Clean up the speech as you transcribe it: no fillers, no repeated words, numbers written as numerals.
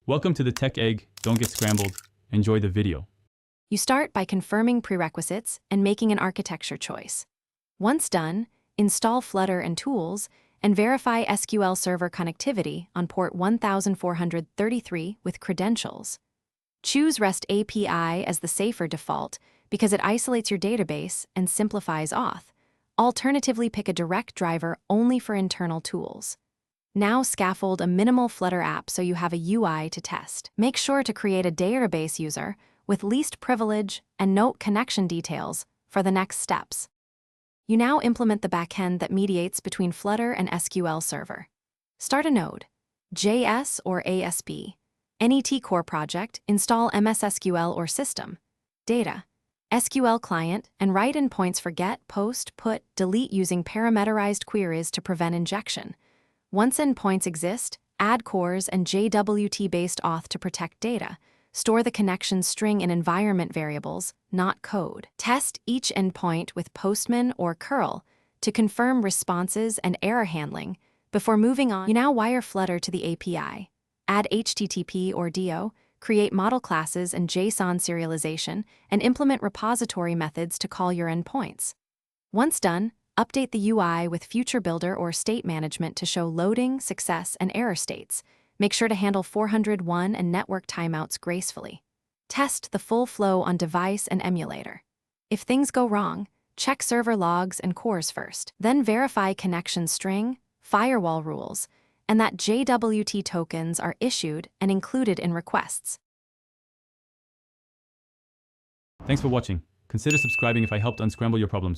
Welcome to the Tech Egg. Don't get scrambled. Enjoy the video. You start by confirming prerequisites and making an architecture choice. Once done, install Flutter and tools and verify SQL Server connectivity on port 1433 with credentials. Choose REST API as the safer default because it isolates your database and simplifies auth. Alternatively, pick a direct driver only for internal tools. Now scaffold a minimal Flutter app so you have a UI to test. Make sure to create a database user with least privilege and note connection details for the next steps. You now implement the backend that mediates between Flutter and SQL Server. Start a node, JS or ASP, NET core project, install MS SQL or system, data, SQL client, and write endpoints for get, post, put, delete using parameterized queries to prevent injection. Once endpoints exist, add cores and JWT-based auth to protect data. Store the connection string in environment variables, not code. Test each endpoint with Postman or curl to confirm responses and error handling. Before moving on, you now wire Flutter to the API. Add HTTP or DO, create model classes and JSON serialization, and implement repository methods to call your endpoints. Once done, update the UI with Future Builder or State Management to show loading, success, and error states. Make sure to handle 401 and network timeouts gracefully. Test the full flow on device and emulator. If things go wrong, check server logs and cores first. Then verify connection string, firewall rules, and that JWT tokens are issued and included in requests. Thanks for watching. Consider subscribing if I helped unscramble your problems.